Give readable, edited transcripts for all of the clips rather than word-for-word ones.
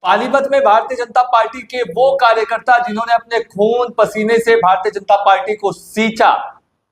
पानीपत में भारतीय जनता पार्टी के वो कार्यकर्ता जिन्होंने अपने खून पसीने से भारतीय जनता पार्टी को सींचा,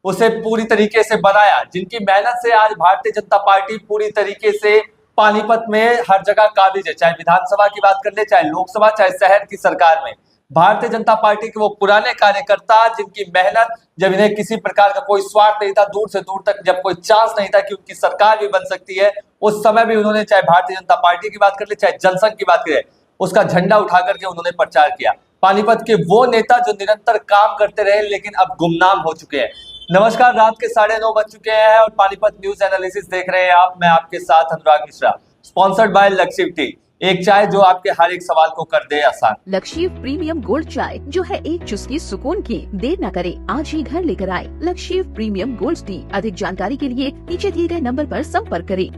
उसे पूरी तरीके से बनाया, जिनकी मेहनत से आज भारतीय जनता पार्टी पूरी तरीके से पानीपत में हर जगह काबिज है। चाहे विधानसभा की बात कर ले, चाहे लोकसभा, चाहे शहर की सरकार में भारतीय जनता पार्टी के वो पुराने कार्यकर्ता जिनकी मेहनत, जब इन्हें किसी प्रकार का कोई स्वार्थ नहीं था, दूर से दूर तक जब कोई चांस नहीं था कि उनकी सरकार भी बन सकती है, उस समय भी उन्होंने, चाहे भारतीय जनता पार्टी की बात कर ले, चाहे जनसंघ की बात करें, उसका झंडा उठा करके उन्होंने प्रचार किया। पानीपत के वो नेता जो निरंतर काम करते रहे लेकिन अब गुमनाम हो चुके हैं। नमस्कार, रात के 9:30 बज चुके हैं और पानीपत न्यूज एनालिसिस देख रहे हैं आप। मैं आपके साथ अनुराग मिश्रा, स्पॉन्सर्ड बाय लक्षिव टी, एक चाय जो आपके हर एक सवाल को कर दे आसान। लक्षिव प्रीमियम गोल्ड चाय, जो है एक चुस्की सुकून की। देर न करें, आज ही घर लेकर आए लक्षिव प्रीमियम गोल्ड टी। अधिक जानकारी के लिए नीचे दिए गए नंबर पर संपर्क करें।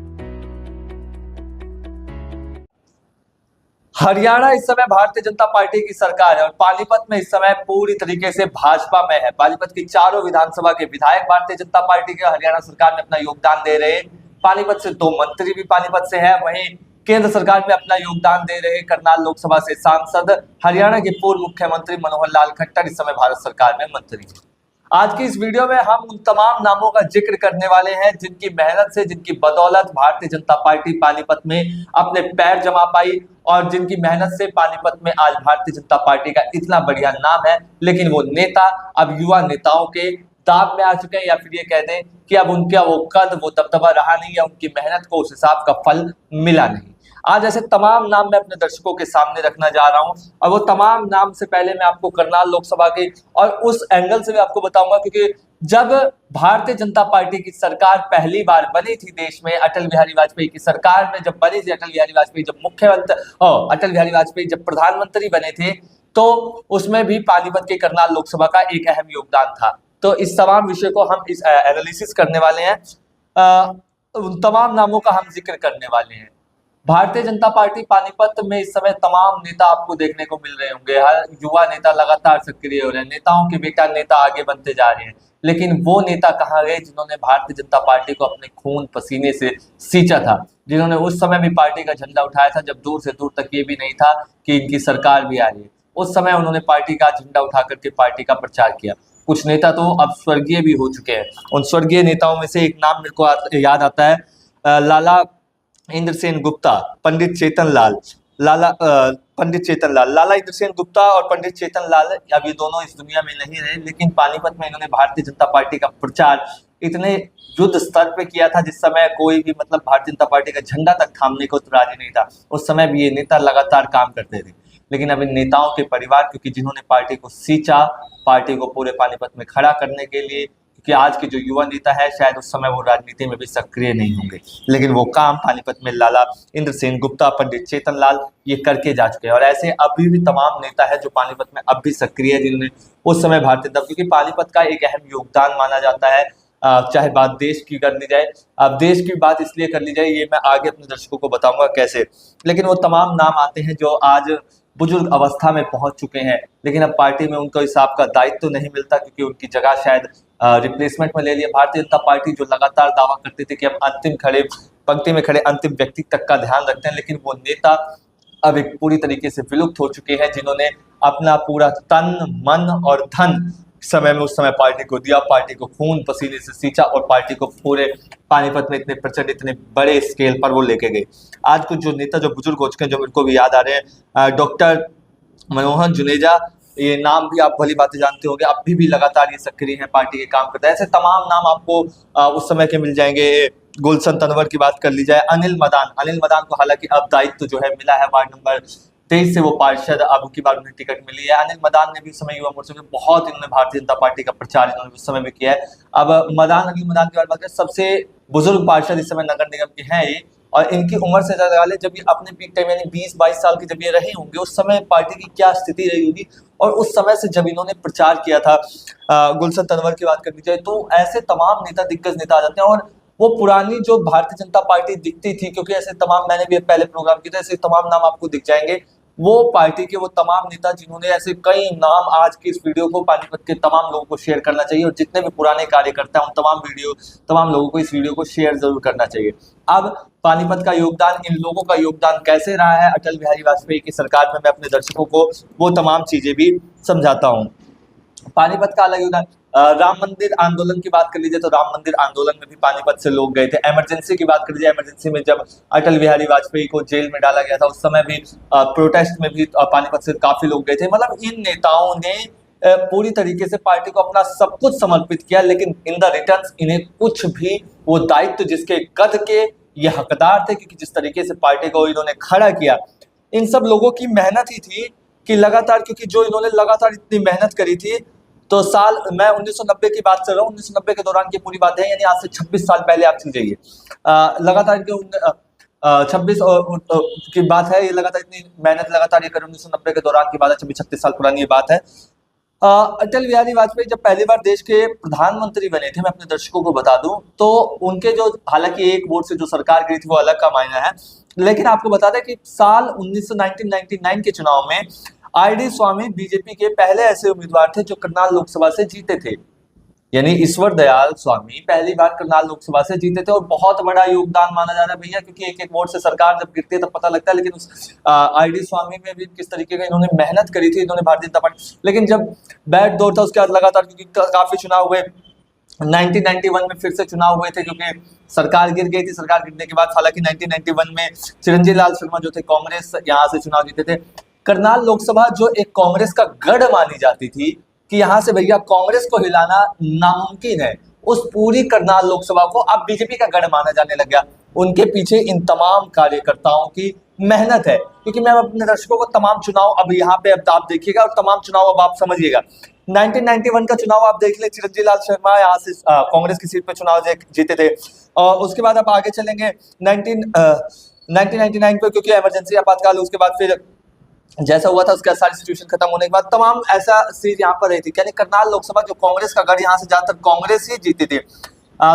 हरियाणा इस समय भारतीय जनता पार्टी की सरकार है और पानीपत में इस समय पूरी तरीके से भाजपा में है। पानीपत की चारों विधानसभा के विधायक भारतीय जनता पार्टी के हरियाणा सरकार में अपना योगदान दे रहे हैं। पानीपत से 2 मंत्री भी पानीपत से है, वहीं केंद्र सरकार में अपना योगदान दे रहे करनाल लोकसभा से सांसद हरियाणा के पूर्व मुख्यमंत्री मनोहर लाल खट्टर इस समय भारत सरकार में मंत्री हैं। आज की इस वीडियो में हम उन तमाम नामों का जिक्र करने वाले हैं जिनकी मेहनत से, जिनकी बदौलत भारतीय जनता पार्टी पानीपत में अपने पैर जमा पाई और जिनकी मेहनत से पानीपत में आज भारतीय जनता पार्टी का इतना बढ़िया नाम है। लेकिन वो नेता अब युवा नेताओं के दाब में आ चुके हैं, या फिर ये कह दें कि अब उनका वो कद, वो दबदबा रहा नहीं, या उनकी मेहनत को उस हिसाब का फल मिला नहीं। आज ऐसे तमाम नाम मैं अपने दर्शकों के सामने रखना जा रहा हूं और वो तमाम नाम से पहले मैं आपको करनाल लोकसभा के और उस एंगल से भी आपको बताऊंगा, क्योंकि जब भारतीय जनता पार्टी की सरकार पहली बार बनी थी देश में, अटल बिहारी वाजपेयी की सरकार में जब बनी थी, अटल बिहारी वाजपेयी जब मुख्यमंत्री, अटल बिहारी वाजपेयी जब प्रधानमंत्री बने थे, तो उसमें भी पानीपत के करनाल लोकसभा का एक अहम योगदान था। तो इस तमाम विषय को हम इस एनालिसिस करने वाले हैं, उन तमाम नामों का हम जिक्र करने वाले हैं। भारतीय जनता पार्टी पानीपत में इस समय तमाम नेता आपको देखने को मिल रहे होंगे। हर युवा नेता लगातार सक्रिय हो रहे हैं, नेताओं के बेटा नेता आगे बनते जा रहे हैं। लेकिन वो नेता कहाँ गए जिन्होंने भारतीय जनता पार्टी को अपने खून पसीने से सींचा था, जिन्होंने उस समय भी पार्टी का झंडा उठाया था जब दूर से दूर तक ये भी नहीं था कि इनकी सरकार भी आ रही है। उस समय उन्होंने पार्टी का झंडा उठा करके पार्टी का प्रचार किया। कुछ नेता तो अब स्वर्गीय भी हो चुके हैं। उन स्वर्गीय नेताओं में से एक नाम मेरे को याद आता है, लाला इंद्रसेन गुप्ता, पंडित चेतन लाल, पंडित चेतन लाल, लाला इंद्रसेन गुप्ता और पंडित चेतन लाल, अब ये दोनों इस दुनिया में नहीं रहे, लेकिन पानीपत में इन्होंने भारतीय जनता पार्टी का प्रचार इतने युद्ध स्तर पे किया था जिस समय कोई भी भारतीय जनता पार्टी का झंडा तक थामने को तो राजी नहीं था। उस समय भी ये नेता लगातार काम करते थे। लेकिन अब इन नेताओं के परिवार, क्योंकि जिन्होंने पार्टी को सींचा, पार्टी को पूरे पानीपत में खड़ा करने के लिए, कि आज के जो युवा नेता है शायद उस समय वो राजनीति में भी सक्रिय नहीं होंगे, लेकिन वो काम पानीपत में लाला इंद्रसेन गुप्ता, पंडित चेतन लाल ये करके जा चुके हैं। और ऐसे अभी भी तमाम नेता है जो पानीपत में अब भी सक्रिय है, जिन्होंने उस समय भारतीय जनता, क्योंकि पानीपत का एक अहम योगदान माना जाता है। चाहे बात देश की कर ली जाए, अब देश की बात इसलिए कर ली जाए, ये मैं आगे अपने दर्शकों को बताऊंगा कैसे, लेकिन वो तमाम नाम आते हैं जो आज बुजुर्ग अवस्था में पहुंच चुके हैं, लेकिन अब पार्टी में उनको हिसाब का दायित्व तो नहीं मिलता, क्योंकि उनकी जगह शायद रिप्लेसमेंट में ले लिया। भारतीय जनता पार्टी जो लगातार दावा करते थे कि हम अंतिम खड़े पंक्ति में खड़े अंतिम व्यक्ति तक का ध्यान रखते हैं, लेकिन वो नेता अब एक पूरी तरीके से विलुप्त हो चुके हैं, जिन्होंने अपना पूरा तन, मन और धन समय में उस समय पार्टी को दिया, पार्टी को खून पसीने से सींचा और पार्टी को पूरे पानीपत में इतने प्रचंड, इतने बड़े स्केल पर वो लेके गए। आज कुछ जो नेता जो बुजुर्ग हो चुके हैं, जो मेरे को भी याद आ रहे हैं, डॉक्टर मनमोहन जुनेजा, ये नाम भी आप भली बातें जानते होंगे, अब भी लगातार ये सक्रिय हैं, पार्टी के काम करते हैं। ऐसे तमाम नाम आपको उस समय के मिल जाएंगे। गुलशन तनवर की बात कर ली जाए, अनिल मदान को हालांकि अब दायित्व जो है मिला है, वार्ड नंबर 23 से वो पार्षद, अब उनकी बार उन्हें टिकट मिली है। अनिल मदान ने भी उस समय युवा मोर्चा में बहुत, इन्होंने भारतीय जनता पार्टी का प्रचार इन्होंने उस समय में किया है। अब अनिल मदान की बात करें, सबसे बुजुर्ग पार्षद इस समय नगर निगम के हैं ये, और इनकी उम्र से ज्यादा वाले, जब ये अपने पीक टाइम यानी 20-22 साल के जब ये रहे होंगे, उस समय पार्टी की क्या स्थिति रही होगी, और उस समय से जब इन्होंने प्रचार किया था। गुलशन तनवर की बात कर ली जाए तो ऐसे तमाम नेता, दिग्गज नेता आ जाते हैं, और वो पुरानी जो भारतीय जनता पार्टी दिखती थी, क्योंकि ऐसे तमाम, मैंने भी पहले प्रोग्राम किया था, ऐसे तमाम नाम आपको दिख जाएंगे वो पार्टी के वो तमाम नेता जिन्होंने ऐसे कई नाम, आज की इस वीडियो को पानीपत के तमाम लोगों को शेयर करना चाहिए और जितने भी पुराने कार्यकर्ता हैं उन तमाम लोगों को इस वीडियो को शेयर जरूर करना चाहिए। अब पानीपत का योगदान, इन लोगों का योगदान कैसे रहा है अटल बिहारी वाजपेयी की सरकार में, मैं अपने दर्शकों को वो तमाम चीजें भी समझाता हूँ। पानीपत का अलग योगदान, राम मंदिर आंदोलन की बात कर लीजिए तो राम मंदिर आंदोलन में भी पानीपत से लोग गए थे। इमरजेंसी की बात कर लीजिए, इमरजेंसी में जब अटल बिहारी वाजपेयी को जेल में डाला गया था उस समय भी प्रोटेस्ट में भी पानीपत से काफी लोग गए थे। मतलब इन नेताओं ने पूरी तरीके से पार्टी को अपना सब कुछ समर्पित किया, लेकिन इन द रिटर्न इन्हें कुछ भी वो दायित्व जिसके कद के ये हकदार थे, क्योंकि जिस तरीके से पार्टी को इन्होंने खड़ा किया, इन सब लोगों की मेहनत ही थी कि लगातार, क्योंकि जो इन्होंने लगातार इतनी मेहनत करी थी, तो साल मैं 1990 की बात कर रहा हूँ, 1990 के दौरान की पूरी बात है, यानी आज से 26 साल पहले आप चल जाइए, लगातार के 26 की बात है, ये लगातार इतनी मेहनत लगातार ये कर 1990 के दौरान की बात है, 26-36 साल पुरानी ये बात है। अटल बिहारी वाजपेयी जब पहली बार देश के प्रधानमंत्री बने थे, मैं अपने दर्शकों को बता दूं, तो उनके जो, हालांकि एक वोट से जो सरकार गई थी वो अलग का मायना है, लेकिन आपको बता दें कि साल 1999 के चुनाव में आईडी स्वामी बीजेपी के पहले ऐसे उम्मीदवार थे जो करनाल लोकसभा से जीते थे। यानी ईश्वर दयाल स्वामी पहली बार करनाल लोकसभा से जीते थे और बहुत बड़ा योगदान माना जा रहा है भैया, क्योंकि एक एक वोट से सरकार जब गिरती है तब पता लगता है। लेकिन उस आईडी स्वामी में भी किस तरीके का इन्होंने मेहनत करी थी, इन्होंने भारतीय जनता पार्टी, लेकिन जब बैट दौर था उसके बाद लगातार, क्योंकि काफी चुनाव हुए, 1991 में फिर से चुनाव हुए थे क्योंकि सरकार गिर गई थी। सरकार गिरने के बाद हालांकि 1991 में चिरंजीव लाल शर्मा जो थे कांग्रेस यहाँ से चुनाव जीते थे। करनाल लोकसभा जो एक कांग्रेस का गढ़ मानी जाती थी कि यहाँ से भैया कांग्रेस को हिलाना नामुमकिन है, उस पूरी करनाल लोकसभा को अब बीजेपी का गढ़ माना जाने लग गया। उनके पीछे इन तमाम कार्यकर्ताओं की मेहनत है, क्योंकि मैं अपने दर्शकों को तमाम चुनाव अब यहाँ पे अब आप देखिएगा और तमाम चुनाव अब आप समझिएगा। 1991 का चुनाव आप देख ले, चिरंजीव लाल शर्मा यहाँ से कांग्रेस की सीट पे चुनाव जीते थे, और उसके बाद आप आगे चलेंगे 1999 पे, क्योंकि इमरजेंसी आपातकाल, उसके बाद फिर जैसा हुआ था उसके सारी सिचुएशन खत्म होने के बाद तमाम ऐसा सीट यहाँ पर रही थी, यानी करनाल लोकसभा जो कांग्रेस का गढ़, यहाँ से ज्यादातर कांग्रेस ही जीती थी।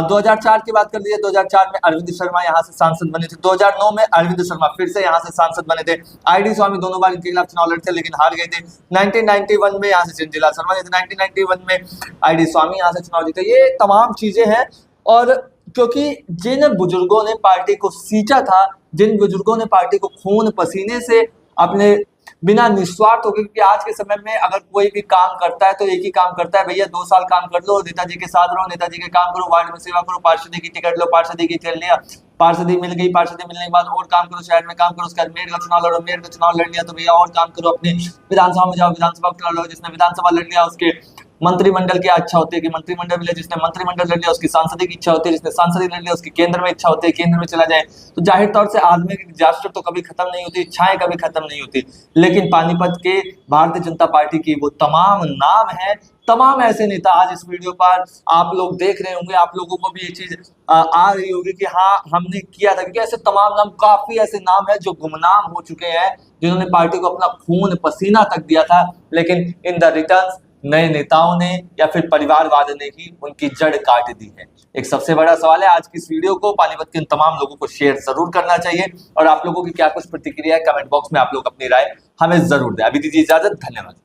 2004 की बात कर लीजिए, 2004 में अरविंद शर्मा यहाँ से सांसद बने थे, 2009 में अरविंद शर्मा फिर से यहाँ से सांसद बने थे। आईडी स्वामी दोनों बार इनके खिलाफ चुनाव लड़े थे लेकिन हार गए थे। 1991 में यहाँ से चिरंजीव लाल शर्मा, 1991 में आईडी स्वामी यहाँ से चुनाव जीते। ये तमाम चीजें हैं, और क्योंकि जिन बुजुर्गों ने पार्टी को सींचा था, जिन बुजुर्गों ने पार्टी को खून पसीने से अपने बिना निस्वार्थ होकर, क्योंकि आज के समय में अगर कोई भी काम करता है तो एक ही काम करता है, भैया 2 साल काम कर लो, नेताजी के साथ रहो, नेताजी के काम करो, वार्ड में सेवा करो, पार्षदी की टिकट लो, पार्षदी की चल लिया, पार्षदी मिल गई, पार्षदी मिलने के बाद और काम करो, शहर में काम करो, उसके बाद मेयर का चुनाव लड़ो, मेयर का चुनाव लड़ लिया तो भैया और काम करो, अपने विधानसभा में जाओ, विधानसभा का चुनाव लड़ो, जिसने विधानसभा लड़ लिया उसके मंत्रिमंडल की इच्छा होती है कि मंत्रिमंडल मिले, जिसने मंत्रिमंडल लड़ लिया उसकी सांसदी की इच्छा होती है, जिसने सांसदी लड़ लिया उसकी केंद्र में इच्छा होती है, केंद्र में चला जाए। तो जाहिर तौर से आदमी की डिजास्टर तो कभी खत्म नहीं होती, इच्छाएं कभी खत्म नहीं होती, लेकिन पानीपत के भारतीय जनता पार्टी की वो तमाम नाम है, तमाम ऐसे नेता आज इस वीडियो पर आप लोग देख रहे होंगे, आप लोगों को भी ये चीज आ रही होगी कि हाँ हमने किया था, क्योंकि ऐसे तमाम नाम, काफी ऐसे नाम है जो गुमनाम हो चुके हैं, जिन्होंने पार्टी को अपना खून पसीना तक दिया था, लेकिन इन द रिटर्न नए नेताओं ने या फिर परिवारवाद ने ही उनकी जड़ काट दी है। एक सबसे बड़ा सवाल है, आज की इस वीडियो को पानीपत के इन तमाम लोगों को शेयर जरूर करना चाहिए, और आप लोगों की क्या कुछ प्रतिक्रिया है कमेंट बॉक्स में आप लोग अपनी राय हमें जरूर दें। अभी दीजिए इजाजत, धन्यवाद।